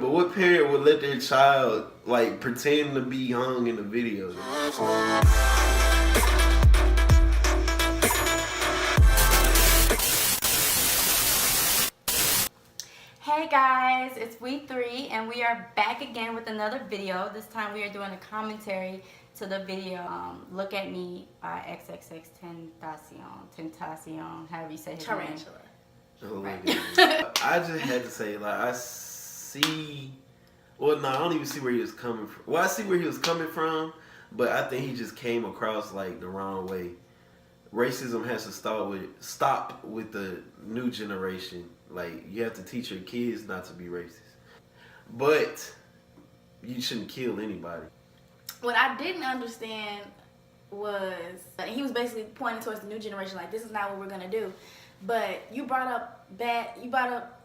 But what parent would let their child like pretend to be hung in the video? Hey guys, it's we three and we are back again with another video. This time we are doing a commentary to the video Look at Me by XXXTentacion, however you say his Tarantula. name. Right. I just had to say, like, I see. Well, no, I don't even see where he was coming from. Well, I see where he was coming from, but I think he just came across like the wrong way. Racism has to stop with the new generation. Like, you have to teach your kids not to be racist, but you shouldn't kill anybody. What I didn't understand was he was basically pointing towards the new generation, like this is not what we're gonna do. But you brought up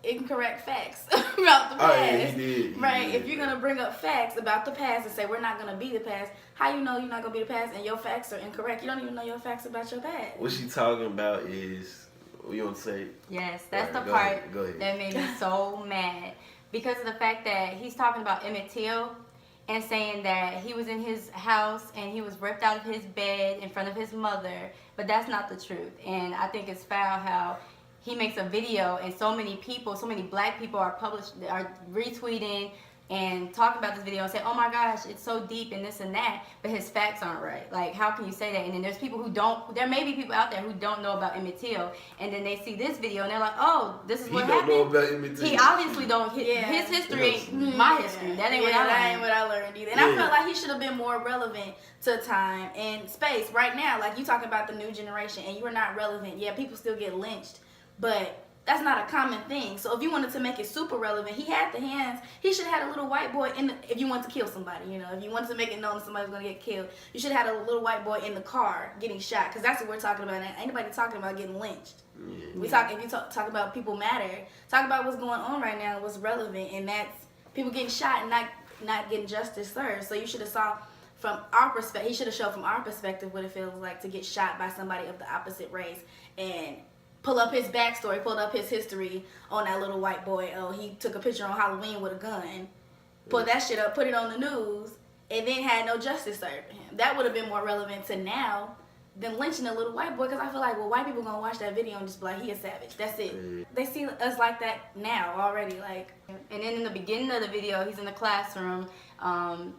incorrect facts about the past. Oh, yeah, he did. Right? If you're gonna bring up facts about the past and say we're not gonna be the past, how you know you're not gonna be the past and your facts are incorrect? You don't even know your facts about your past. What she talking about is, you want to say? Yes, that's right, the part ahead. that made me so mad because of the fact that he's talking about Emmett Till and saying that he was in his house and he was ripped out of his bed in front of his mother, but that's not the truth. And I think it's foul how he makes a video and so many people, so many black people are retweeting and talking about this video and say, oh my gosh, it's so deep and this and that, but his facts aren't right. Like, how can you say that? And then there's people who don't, there may be people out there who don't know about Emmett Till, and then they see this video and they're like, oh, this is what happened. He don't know about Emmett Till. He obviously don't, his history ain't my history. That ain't what I learned. That ain't what I learned either. And I felt like he should have been more relevant to time and space. Right now, like you talking about the new generation and you are not relevant. Yeah, people still get lynched, but that's not a common thing. So if you wanted to make it super relevant, he had the hands. He should have had a little white boy if you wanted to kill somebody, you know, if you wanted to make it known that somebody was going to get killed, you should have had a little white boy in the car getting shot, because that's what we're talking about. Ain't nobody talking about getting lynched. If you talk about people matter, talk about what's going on right now, what's relevant, and that's people getting shot and not getting justice served. So you should have saw from our perspective, he should have showed from our perspective what it feels like to get shot by somebody of the opposite race and pull up his backstory, pull up his history on that little white boy. Oh, he took a picture on Halloween with a gun, put that shit up, put it on the news, and then had no justice served to him. That would have been more relevant to now than lynching a little white boy, because I feel like, well, white people gonna watch that video and just be like, he a savage. That's it. They see us like that now already. Like, and then in the beginning of the video, he's in the classroom.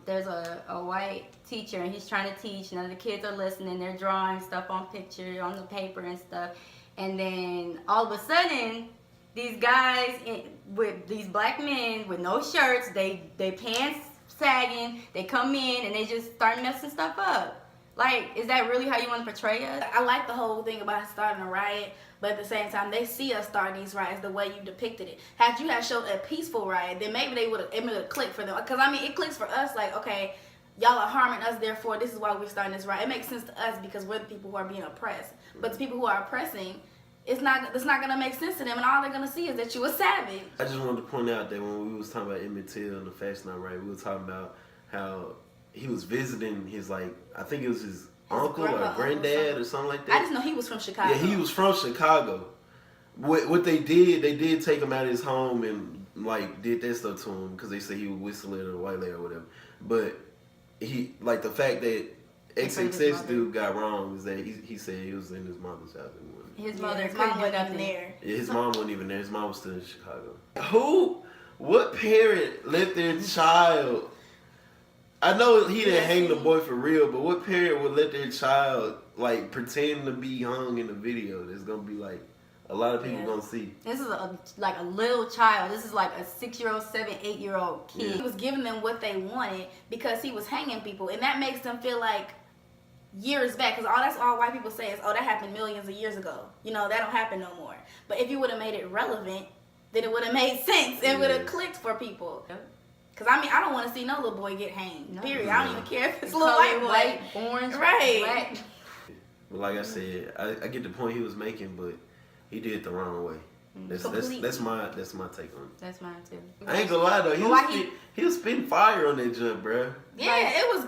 There's a white teacher and he's trying to teach. None of the kids are listening. They're drawing stuff on picture, on the paper and stuff. And then all of a sudden, these guys with these black men with no shirts, they pants sagging, they come in and they just start messing stuff up. Like, is that really how you want to portray us? I like the whole thing about starting a riot, but at the same time, they see us starting these riots the way you depicted it. Had you showed a peaceful riot, then maybe it would have clicked for them. Because, I mean, it clicks for us like, okay, y'all are harming us, therefore this is why we're starting this riot. It makes sense to us because we're the people who are being oppressed. But the people who are oppressing, it's not going to make sense to them, and all they're going to see is that you a savage. I just wanted to point out that when we was talking about Emmett Till and the facts not right, we were talking about how he was visiting his, like, I think it was his uncle or granddad or something like that. I just know he was from Chicago. Yeah, he was from Chicago. What they did take him out of his home and, like, did that stuff to him because they said he was whistling at a white lady or whatever. But he, like, the fact that XXX dude got wrong was that he said he was in his mother's house. His mother his mom wasn't even there. Yeah, his mom wasn't even there. His mom was still in Chicago. What parent let their child... I know he didn't hang the boy for real, but what parent would let their child, like, pretend to be hung in a video that's going to be, like, a lot of people going to see? This is like a little child. This is like a 6-year-old, 7, 8-year-old kid. He was giving them what they wanted because he was hanging people, and that makes them feel like years back, because that's all white people say is, oh, that happened millions of years ago. You know, that don't happen no more. But if you would have made it relevant, then it would have made sense. It would have clicked for people. Because, I mean, I don't want to see no little boy get hanged, period. I don't even care if it's a little white boy. White, orange, right. black. But like I said, I get the point he was making, but he did it the wrong way. That's my take on it. That's mine too. I ain't gonna lie though, he was spitting fire on that jump, bro. Yeah, like, it was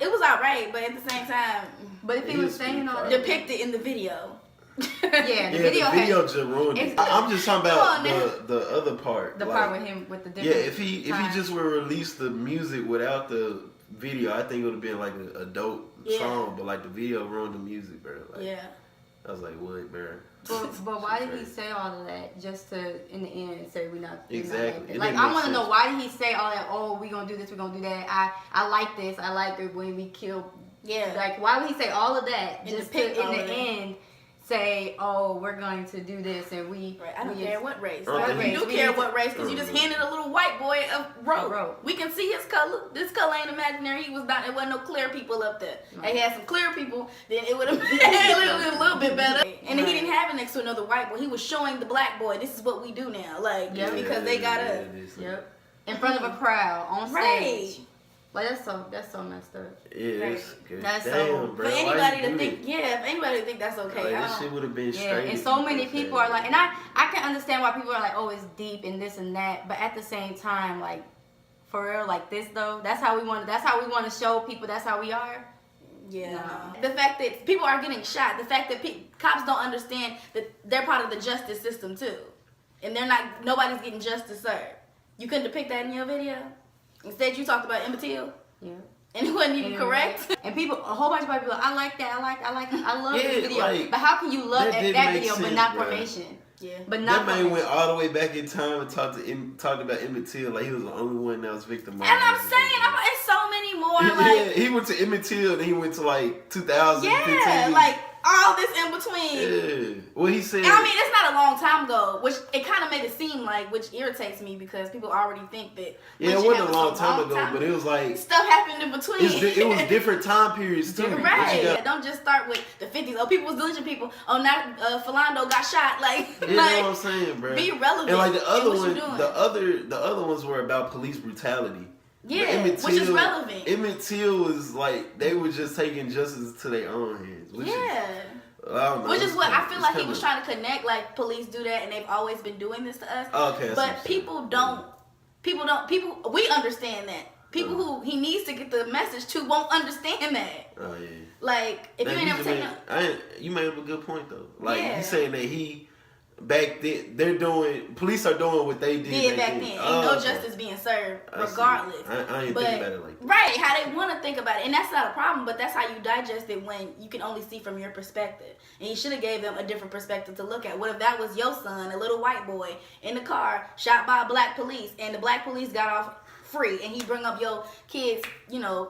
it was alright, but at the same time, but if he was staying on depicted in the video, Yeah, the video video just ruined it. Exactly. I'm just talking about the other part. The part with him with the different. Yeah, if he just would release the music without the video, I think it would have been like a dope song. But like the video ruined the music, bro. Like, I was like, what, bro? But why did he say all of that just to in the end say we not exactly? Like I want to know, why did he say all that? Oh, we gonna do this, we gonna do that. I like this. I like it when we kill. Yeah. Like why would he say all of that just to in the end say, oh, we're going to do this and we. Right. I don't care what race. You do care what race because you just handed a little white boy a rope. We can see his color. This color ain't imaginary. He was not. There wasn't no clear people up there. Right. They had some clear people. Then it would have been a little bit better. And then he didn't have it next to another white boy. He was showing the black boy, this is what we do now. Like because they got us. Yep. In front of a crowd on stage. Right. Like that's so messed up. Yeah, that's good. That's damn, bro. For anybody to think, if anybody to think that's okay. Like, this shit would have been straight. And so many people are like, and I can understand why people are like, oh, it's deep and this and that, but at the same time, like, for real, like this though, that's how we want to show people that's how we are. Yeah. No. The fact that people are getting shot, the fact that cops don't understand that they're part of the justice system too, and nobody's getting justice served. You couldn't depict that in your video. Instead, you talked about Emmett Till. Yeah. And it wasn't even correct. And people, a whole bunch of people, I like that. I love this video. Like, but how can you love that video sense, but not bro. Formation? Yeah. But that not man Formation. went all the way back in time and talked about Emmett Till like he was the only one that was victimized. And I'm saying, it's so many more. Like, he went to Emmett Till, then he went to like 2015. Yeah, like all this in between. Yeah. Well, he said. And I mean, it's not a long time ago, which it kind of made it seem like, which irritates me because people already think that. Yeah, it wasn't a long time ago, but it was like stuff happened in between. It was different time periods too. Right. Don't just start with the 50s. Oh, people was lynching people. Oh, now Philando got shot. Like, yeah, you know what I'm saying, bro. Be relevant. And like the other ones were about police brutality. Yeah, which is relevant. Emmett Till was like they were just taking justice to their own hands. Which is what I feel like he was trying to connect. Like police do that, and they've always been doing this to us. Okay, but people don't. We understand that. People who he needs to get the message to won't understand that. Oh yeah. Like if you ain't never taken. You made up a good point though. Like he's saying that he. Back then, police are doing what they did back then. Ain't no justice being served, regardless. I ain't thinking about it like that. Right, how they want to think about it. And that's not a problem, but that's how you digest it when you can only see from your perspective. And you should have gave them a different perspective to look at. What if that was your son, a little white boy, in the car, shot by black police, and the black police got off free, and he bring up your kid's,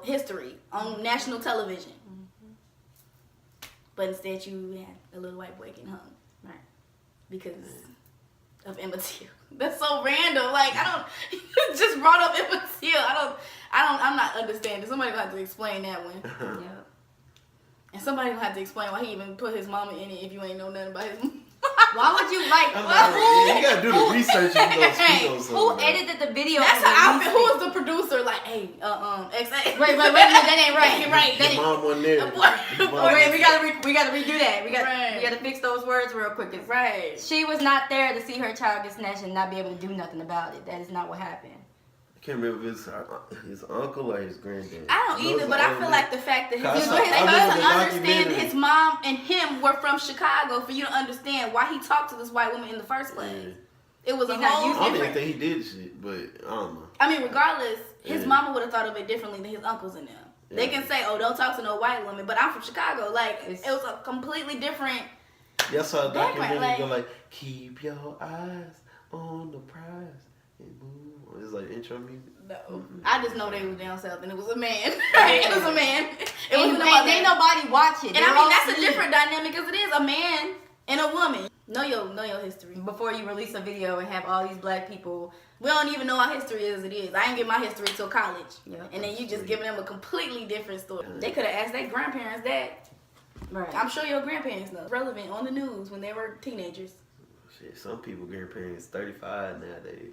history on national television. Mm-hmm. But instead you had a little white boy getting hung. Right. Because of Emmett Till. That's so random. Like, I don't just brought up Emmett Till. I'm not understanding. Somebody gonna have to explain that one. Yeah. And somebody gonna have to explain why he even put his mama in it if you ain't know nothing about his mama. Why would you like? You gotta do the research and go who edited the video? That's how who was the producer? Like, hey, XX. Wait, that ain't right. Right. Your mom wasn't there. Wait, we gotta redo that. We gotta fix those words real quick. Right. She was not there to see her child get snatched and not be able to do nothing about it. That is not what happened. I can't remember if it's his uncle or his granddad. I don't either, but I feel like the fact that he doesn't understand that his mom and him were from Chicago for you to understand why he talked to this white woman in the first place. Yeah. It was a whole different. I don't even think he did shit, but I don't know. I mean, regardless, his mama would have thought of it differently than his uncles and them. Yeah. They can say, "Oh, don't talk to no white woman," but I'm from Chicago. Like, it was a completely different. Yeah, I saw a documentary go like, "Keep your eyes on the prize and move." It's like intro music. No, I just know they was down south and it was a man. It was a man. It wasn't ain't nobody watching. And I mean that's a different dynamic because it is a man and a woman. Know your history before you release a video and have all these black people. We don't even know our history as it is. I ain't get my history till college. Yeah, and then you just giving them a completely different story. They could have asked their grandparents that. Right. I'm sure your grandparents know. Relevant on the news when they were teenagers. Shit, some people grandparents 35 nowadays.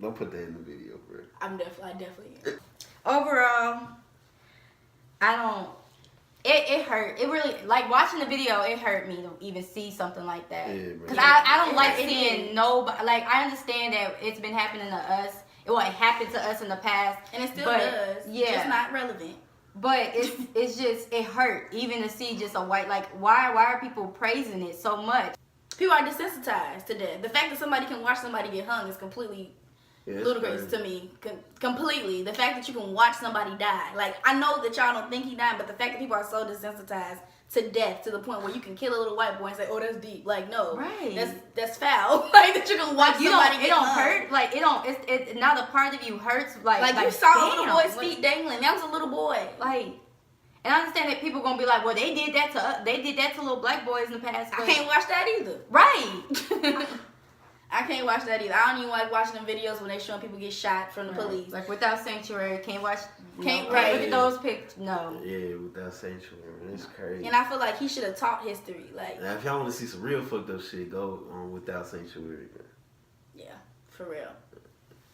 Don't put that in the video, bro. I definitely am. Overall, I don't. It hurt. It really, like watching the video, it hurt me to even see something like that. Because I don't like seeing nobody. Like, I understand that it's been happening to us. It happened to us in the past. And it still does. Yeah. It's just not relevant. But it's just, it hurt even to see just a white, like, why are people praising it so much? People are desensitized to death. The fact that somebody can watch somebody get hung is completely ludicrous to me. Completely. The fact that you can watch somebody die. Like, I know that y'all don't think he died, but the fact that people are so desensitized to death to the point where you can kill a little white boy and say, oh, that's deep. Like, no. Right. That's foul. Like, that you can watch somebody get hung. Hurt. Like, it now the part of you hurts. Like you saw a little boy's feet dangling. That was a little boy. Like, and I understand that people gonna be like, well, they did that to little black boys in the past. I can't watch that either. Right. I can't watch that either. I don't even like watching them videos when they showing people get shot from the police. Like, Without Sanctuary, can't watch. Can't look at those pictures. No. Yeah, Without Sanctuary, it's crazy. And I feel like he should have taught history. Like, now, if y'all want to see some real fucked up shit, go on Without Sanctuary. Yeah, for real.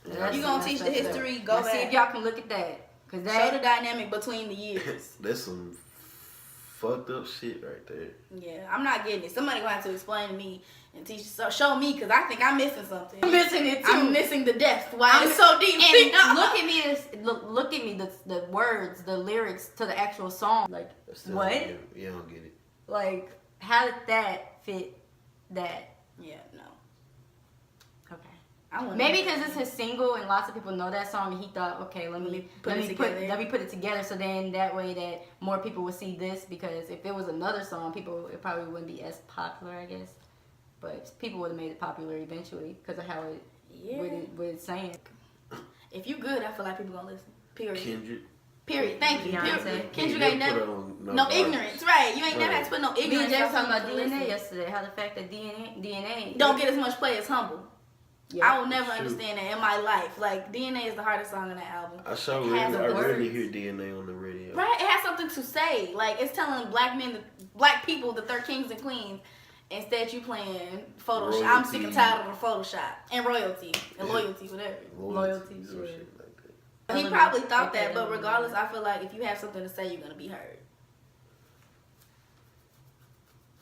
You gonna teach the history? Go back. See if y'all can look at that. Cause show the dynamic between the years. That's some fucked up shit right there. Yeah, I'm not getting it. Somebody gonna have to explain to me and teach. So show me, cause I think I'm missing something. I'm missing it too. I'm missing the depth. Why it's so deep? And look at me. The words, the lyrics to the actual song. Like, what? You don't get it. Like, how did that fit that? Yeah, no. Okay. Maybe because it's his single and lots of people know that song, and he thought, okay, let me put it together, so then that way that more people would see this, because if it was another song, it probably wouldn't be as popular, I guess. But people would have made it popular eventually because of how what it's saying. If you good, I feel like people gonna listen. Period. Kendrick. Period. Thank you. Beyonce. Kendrick ain't never no ignorance, right? You ain't never had to put no ignorance. Me and Jay was talking about DNA yesterday. How the fact that DNA don't get as much play as Humble. Yeah, I will never understand that in my life. Like, DNA is the hardest song on that album. I rarely hear DNA on the radio. Right? It has something to say. Like, it's telling black people, the 3 kings and queens, instead you playing Photoshop. Royalty. I'm sick and tired of the Photoshop. And royalty. And loyalty, whatever. Loyalty. Yeah. He probably thought that, but regardless, I feel like if you have something to say, you're going to be heard.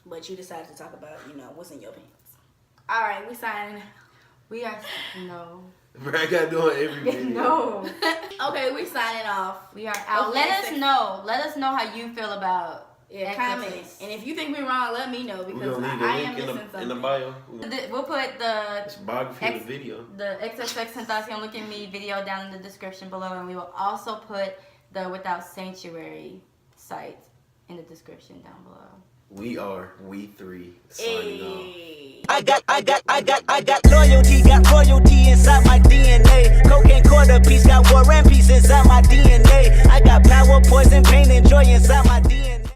But you decided to talk about, what's in your pants. All right, we signing. We are no. I gotta do it every video. No. Okay, we signing off. We are out. Let us know. Let us know how you feel about comments. And if you think we're wrong, let me know, because I am missing something. In the bio. We'll put the biography of the video. The XXXTentacion Look at Me video down in the description below, and we will also put the Without Sanctuary site in the description down below. We 3 signing off. I got loyalty, got royalty inside my DNA. Cocaine quarter piece, got war and peace inside my DNA. I got power, poison, pain, and joy inside my DNA.